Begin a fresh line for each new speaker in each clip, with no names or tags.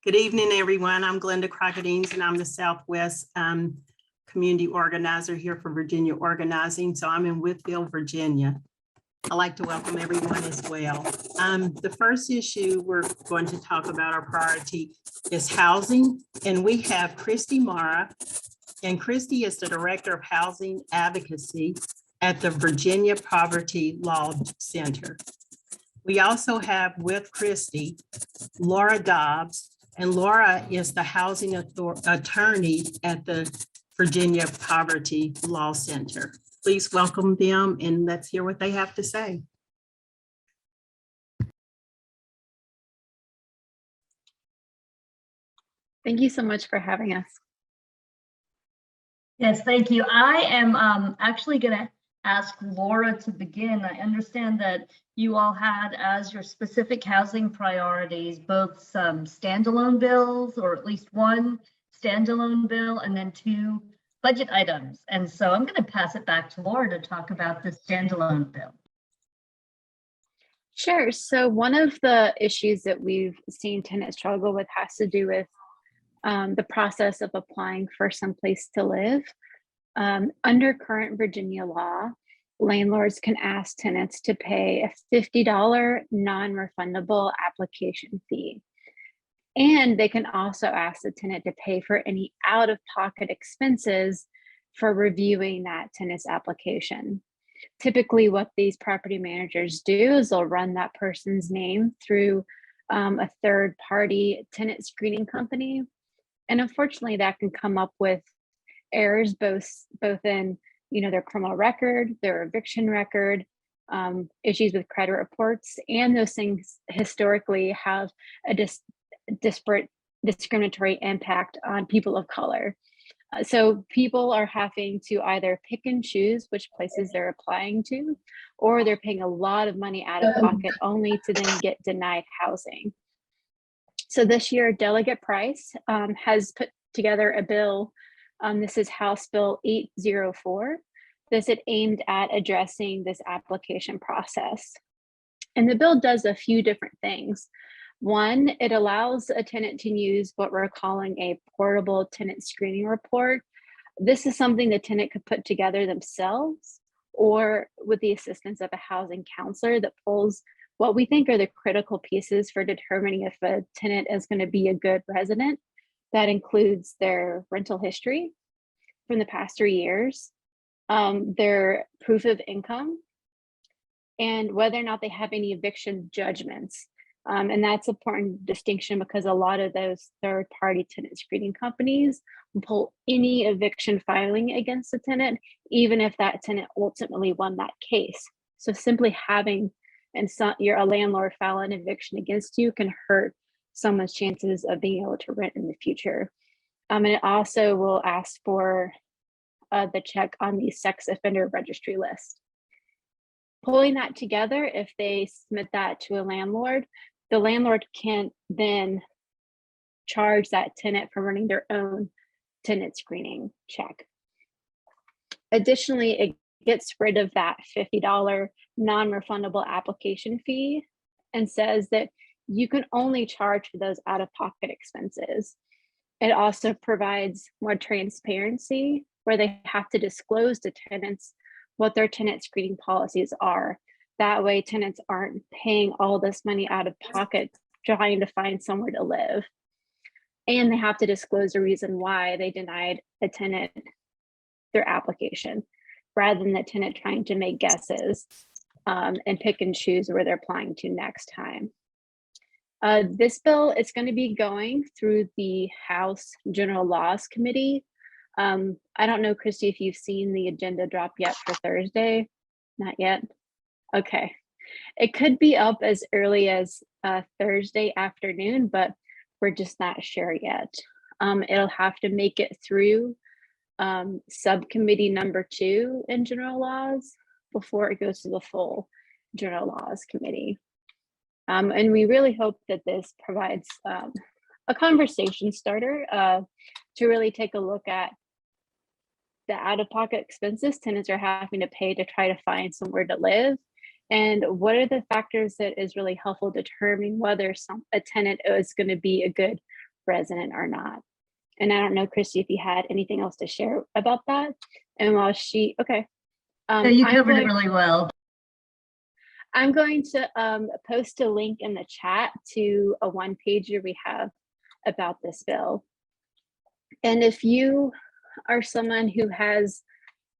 Good evening, everyone. I'm Glenda Crocodines, and I'm the Southwest Community Organizer here for Virginia Organizing. So I'm in Whitfield, Virginia. I'd like to welcome everyone as well. The first issue we're going to talk about, our priority, is housing. And we have Christie Marra, and Christie is the Director of Housing Advocacy at the Virginia Poverty Law Center. We also have with Christie, Laura Dobbs, and Laura is the housing attorney at the Virginia Poverty Law Center. Please welcome them and let's hear what they have to say.
Thank you so much for having us.
Yes, thank you. I am actually going to ask Laura to begin. I understand that you all had as your specific housing priorities both some standalone bills, or at least one standalone bill, and then two budget items. And so I'm going to pass it back to Laura to talk about the standalone bill.
Sure. So one of the issues that we've seen tenants struggle with has to do with the process of applying for someplace to live. Under current Virginia law, landlords can ask tenants to pay a $50 non-refundable application fee. And they can also ask the tenant to pay for any out-of-pocket expenses for reviewing that tenant's application. Typically, what these property managers do is they'll run that person's name through a third-party tenant screening company. And unfortunately, that can come up with errors both in their criminal record, their eviction record, issues with credit reports, and those things historically have a disparate discriminatory impact on people of color. So people are having to either pick and choose which places they're applying to, or they're paying a lot of money out of pocket only to then get denied housing. So this year, Delegate Price has put together a bill. This is House Bill 804. This is aimed at addressing this application process. And the bill does a few different things. One, it allows a tenant to use what we're calling a portable tenant screening report. This is something the tenant could put together themselves or with the assistance of a housing counselor that pulls what we think are the critical pieces for determining if a tenant is going to be a good resident. That includes their rental history from the past 3 years, their proof of income, and whether or not they have any eviction judgments. And that's an important distinction because a lot of those third-party tenant screening companies will pull any eviction filing against the tenant, even if that tenant ultimately won that case. So simply having a landlord file an eviction against you can hurt someone's chances of being able to rent in the future. And it also will ask for the check on the sex offender registry list. Pulling that together, if they submit that to a landlord, the landlord can then charge that tenant for running their own tenant screening check. Additionally, it gets rid of that $50 non-refundable application fee and says that you can only charge for those out-of-pocket expenses. It also provides more transparency where they have to disclose to tenants what their tenant screening policies are. That way tenants aren't paying all this money out of pocket trying to find somewhere to live. And they have to disclose the reason why they denied a tenant their application, rather than the tenant trying to make guesses and pick and choose where they're applying to next time. This bill is going to be going through the House General Laws Committee. I don't know, Christy, if you've seen the agenda drop yet for Thursday. Not yet. Okay. It could be up as early as Thursday afternoon, but we're just not sure yet. It'll have to make it through subcommittee number 2 in general laws before it goes to the full general laws committee. And we really hope that this provides a conversation starter to really take a look at the out-of-pocket expenses tenants are having to pay to try to find somewhere to live, and what are the factors that is really helpful determining whether a tenant is going to be a good resident or not. And I don't know, Christie, if you had anything else to share about that. And while she, okay.
No, you
I'm
covered it
going-
really well.
I'm going to post a link in the chat to a one-pager we have about this bill. And if you are someone who has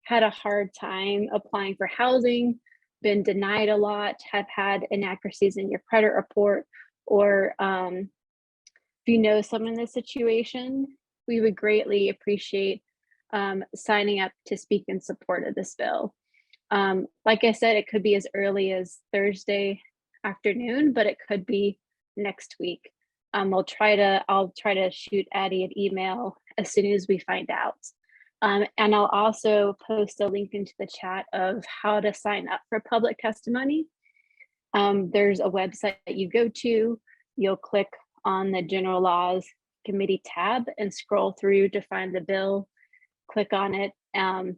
had a hard time applying for housing, been denied a lot, have had inaccuracies in your credit report, or if you know someone in this situation, we would greatly appreciate signing up to speak in support of this bill. Like I said, it could be as early as Thursday afternoon, but it could be next week. I'll try to shoot Addie an email as soon as we find out. And I'll also post a link into the chat of how to sign up for public testimony. There's a website that you go to, you'll click on the General Laws Committee tab and scroll through to find the bill, click on it, and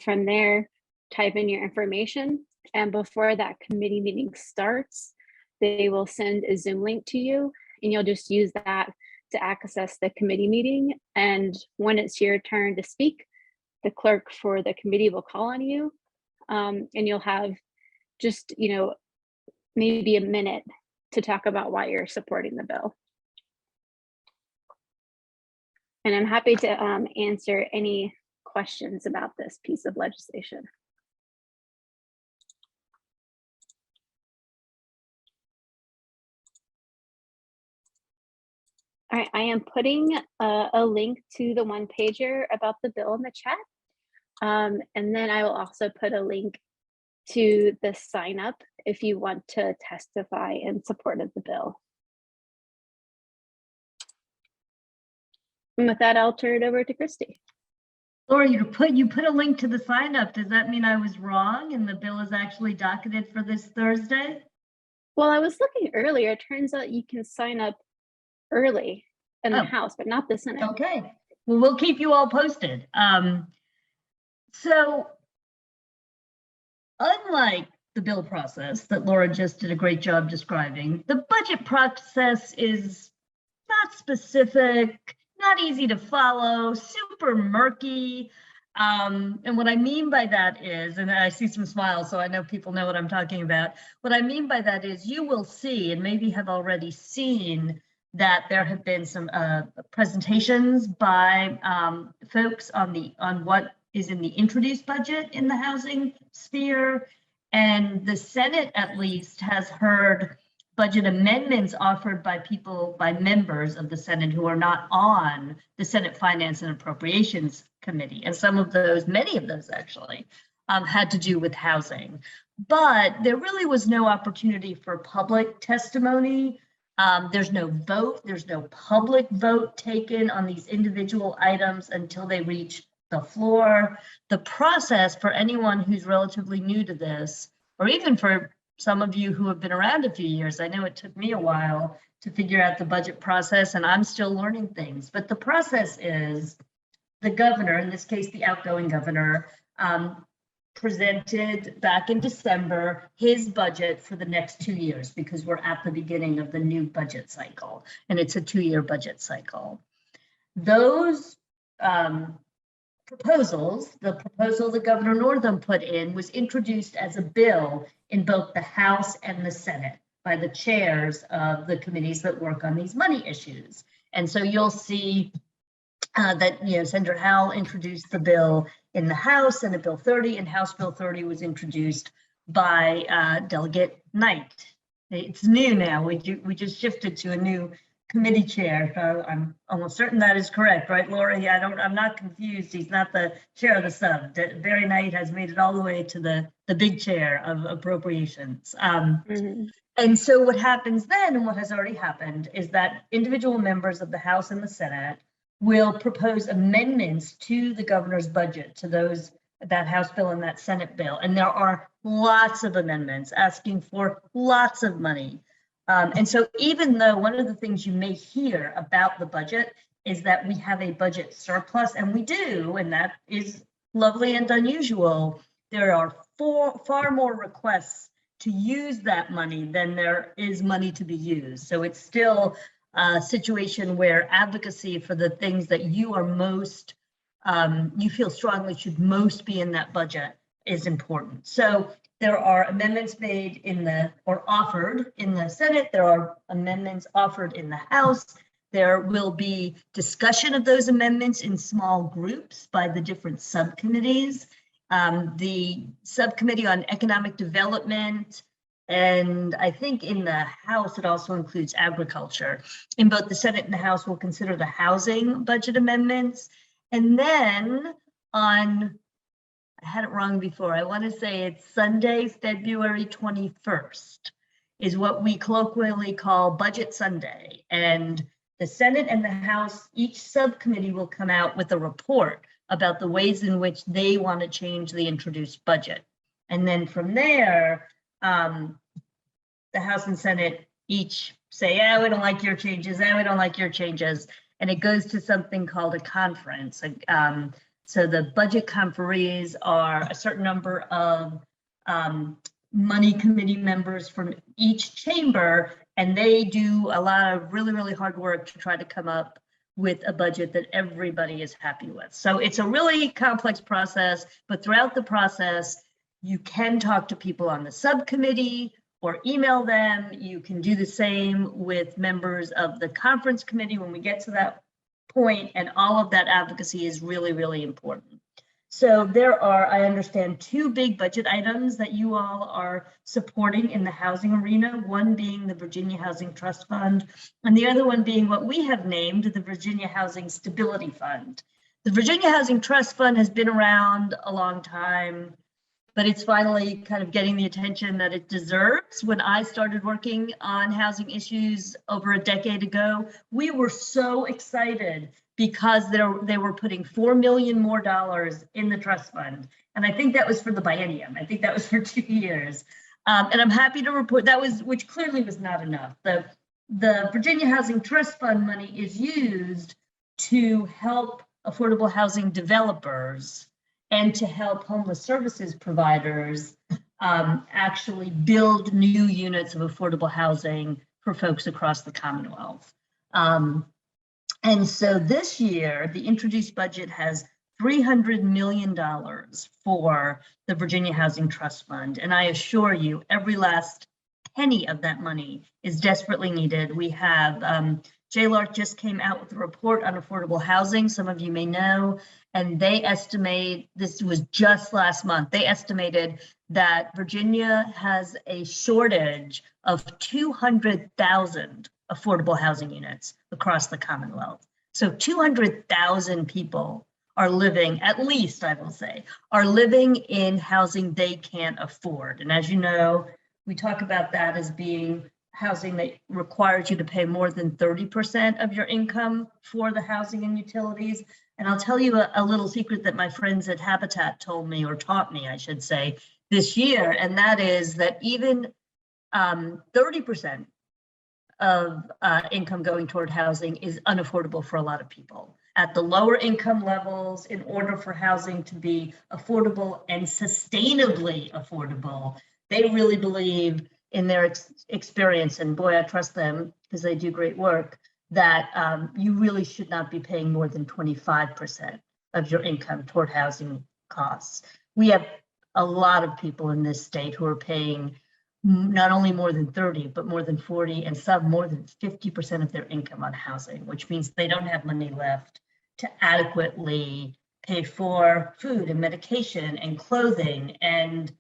from there, type in your information. And before that committee meeting starts, they will send a Zoom link to you, and you'll just use that to access the committee meeting. And when it's your turn to speak, the clerk for the committee will call on you, and you'll have just, maybe a minute to talk about why you're supporting the bill. And I'm happy to answer any questions about this piece of legislation. All right, I am putting a link to the one pager about the bill in the chat. And then I will also put a link to the sign up if you want to testify in support of the bill. And with that, I'll turn it over to Christie.
Laura, you put a link to the sign up. Does that mean I was wrong and the bill is actually docketed for this Thursday?
Well, I was looking earlier. It turns out you can sign up early in the House, but not the Senate.
Okay. Well, we'll keep you all posted. So unlike the bill process that Laura just did a great job describing, the budget process is not specific, not easy to follow, super murky. And what I mean by that is, and I see some smiles, so I know people know what I'm talking about. What I mean by that is you will see, and maybe have already seen, that there have been some presentations by folks on what is in the introduced budget in the housing sphere. And the Senate, at least, has heard budget amendments offered by members of the Senate who are not on the Senate Finance and Appropriations Committee. And many of those actually, had to do with housing. But there really was no opportunity for public testimony. There's no vote, there's no public vote taken on these individual items until they reach the floor. The process for anyone who's relatively new to this, or even for some of you who have been around a few years, I know it took me a while to figure out the budget process, and I'm still learning things. But the process is the governor, in this case, the outgoing governor, presented back in December his budget for the next 2 years, because we're at the beginning of the new budget cycle, and it's a 2-year budget cycle. Those proposals, the proposal that Governor Northam put in was introduced as a bill in both the House and the Senate by the chairs of the committees that work on these money issues. And so you'll see that Senator Howell introduced the bill in the House, Senate Bill 30, and House Bill 30 was introduced by Delegate Knight. It's new now. We just shifted to a new committee chair. I'm almost certain that is correct, right, Laura? Yeah, I'm not confused. He's not the chair of the sub. Barry Knight has made it all the way to the big chair of appropriations. And so what happens then, and what has already happened, is that individual members of the House and the Senate will propose amendments to the governor's budget, to that House bill and that Senate bill. And there are lots of amendments asking for lots of money. And so even though one of the things you may hear about the budget is that we have a budget surplus, and we do, and that is lovely and unusual, there are far more requests to use that money than there is money to be used. So it's still a situation where advocacy for the things that you are most, you feel strongly should most be in that budget is important. So there are amendments made or offered in the Senate. There are amendments offered in the House. There will be discussion of those amendments in small groups by the different subcommittees. The subcommittee on economic development, and I think in the House, it also includes agriculture. In both the Senate and the House, we'll consider the housing budget amendments. And then on, I had it wrong before, I want to say it's Sunday, February 21st, is what we colloquially call Budget Sunday. And the Senate and the House, each subcommittee will come out with a report about the ways in which they want to change the introduced budget. And then from there, the House and Senate each say, yeah, we don't like your changes, we don't like your changes. And it goes to something called a conference. So the budget conferees are a certain number of money committee members from each chamber, and they do a lot of really, really hard work to try to come up with a budget that everybody is happy with. So it's a really complex process, but throughout the process, you can talk to people on the subcommittee or email them. You can do the same with members of the conference committee when we get to that point, and all of that advocacy is really, really important. So there are, I understand, 2 big budget items that you all are supporting in the housing arena, one being the Virginia Housing Trust Fund, and the other one being what we have named the Virginia Housing Stability Fund. The Virginia Housing Trust Fund has been around a long time, but it's finally kind of getting the attention that it deserves. When I started working on housing issues over a decade ago, we were so excited because they were putting $4 million more in the trust fund. And I think that was for the biennium. I think that was for 2 years. And I'm happy to report that which clearly was not enough. The Virginia Housing Trust Fund money is used to help affordable housing developers and to help homeless services providers actually build new units of affordable housing for folks across the Commonwealth. And so this year, the introduced budget has $300 million for the Virginia Housing Trust Fund. And I assure you, every last penny of that money is desperately needed. We have, JLARC just came out with a report on affordable housing, some of you may know, and they estimate, this was just last month, they estimated that Virginia has a shortage of 200,000 affordable housing units across the Commonwealth. So 200,000 people are living, at least I will say, are living in housing they can't afford. And as you know, we talk about that as being housing that requires you to pay more than 30% of your income for the housing and utilities. And I'll tell you a little secret that my friends at Habitat told me, or taught me, I should say, this year, and that is that even 30% of income going toward housing is unaffordable for a lot of people. At the lower income levels, in order for housing to be affordable and sustainably affordable, they really believe in their experience, and boy, I trust them because they do great work, that you really should not be paying more than 25% of your income toward housing costs. We have a lot of people in this state who are paying not only more than 30, but more than 40, and some more than 50% of their income on housing, which means they don't have money left to adequately pay for food and medication and clothing and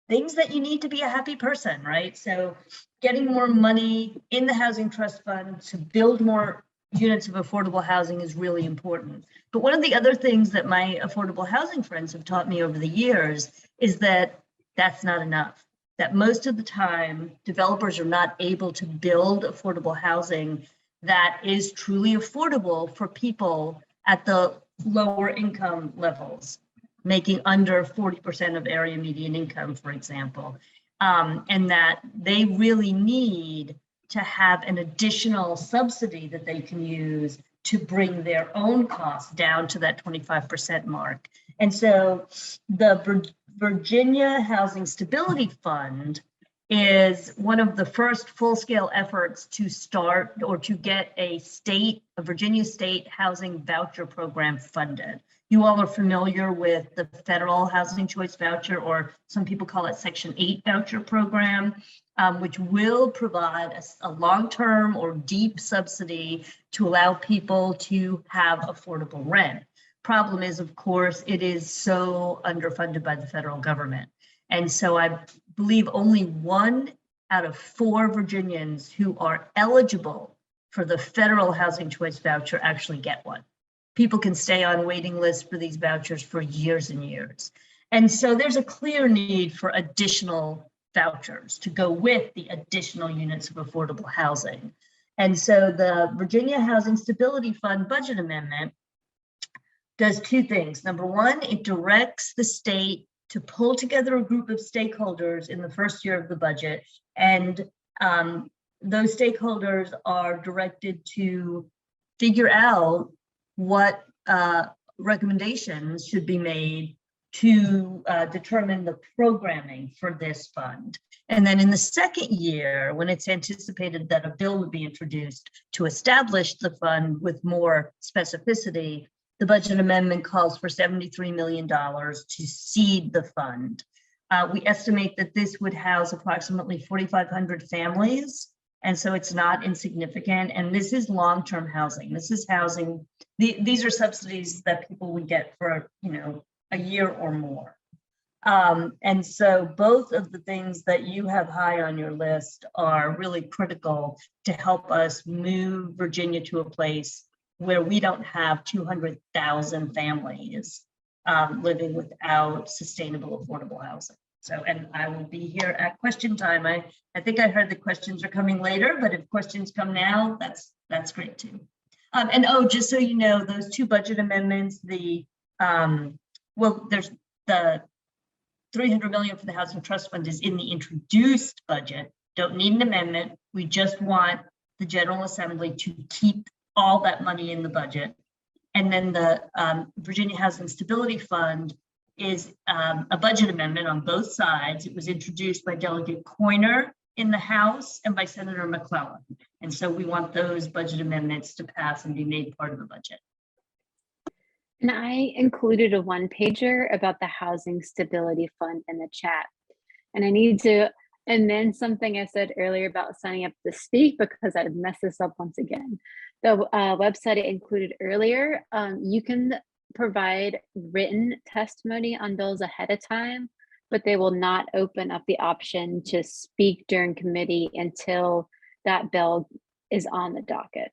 things that you need to be a happy person, right? So getting more money in the Housing Trust Fund to build more units of affordable housing is really important. But one of the other things that my affordable housing friends have taught me over the years is that that's not enough. That most of the time, developers are not able to build affordable housing that is truly affordable for people at the lower income levels, making under 40% of area median income, for example, and that they really need to have an additional subsidy that they can use to bring their own costs down to that 25% mark. And so the Virginia Housing Stability Fund is one of the first full-scale efforts to start or to get a Virginia state housing voucher program funded. You all are familiar with the federal housing choice voucher, or some people call it Section 8 voucher program, which will provide a long-term or deep subsidy to allow people to have affordable rent. Problem is, of course, it is so underfunded by the federal government. And so I believe only 1 out of 4 Virginians who are eligible for the federal housing choice voucher actually get one. People can stay on waiting lists for these vouchers for years and years. And so there's a clear need for additional vouchers to go with the additional units of affordable housing. And so the Virginia Housing Stability Fund budget amendment does 2 things. Number 1, it directs the state to pull together a group of stakeholders in the first year of the budget. And those stakeholders are directed to figure out what recommendations should be made to determine the programming for this fund. And then in the second year, when it's anticipated that a bill would be introduced to establish the fund with more specificity, the budget amendment calls for $73 million to seed the fund. We estimate that this would house approximately 4,500 families. And so it's not insignificant. And this is long-term housing. This is housing. These are subsidies that people would get for, a year or more. And so both of the things that you have high on your list are really critical to help us move Virginia to a place where we don't have 200,000 families living without sustainable, affordable housing. So, and I will be here at question time. I think I heard the questions are coming later, but if questions come now, that's great too. And just so you know, those 2 budget amendments, there's the $300 million for the Housing Trust Fund is in the introduced budget. Don't need an amendment. We just want the General Assembly to keep all that money in the budget. And then the Virginia Housing Stability Fund is a budget amendment on both sides. It was introduced by Delegate Coyner in the House and by Senator McClellan. And so we want those budget amendments to pass and be made part of the budget.
And I included a 1-pager about the Housing Stability Fund in the chat. And I need to amend something I said earlier about signing up to speak because I messed this up once again. The website I included earlier, you can provide written testimony on bills ahead of time, but they will not open up the option to speak during committee until that bill is on the docket.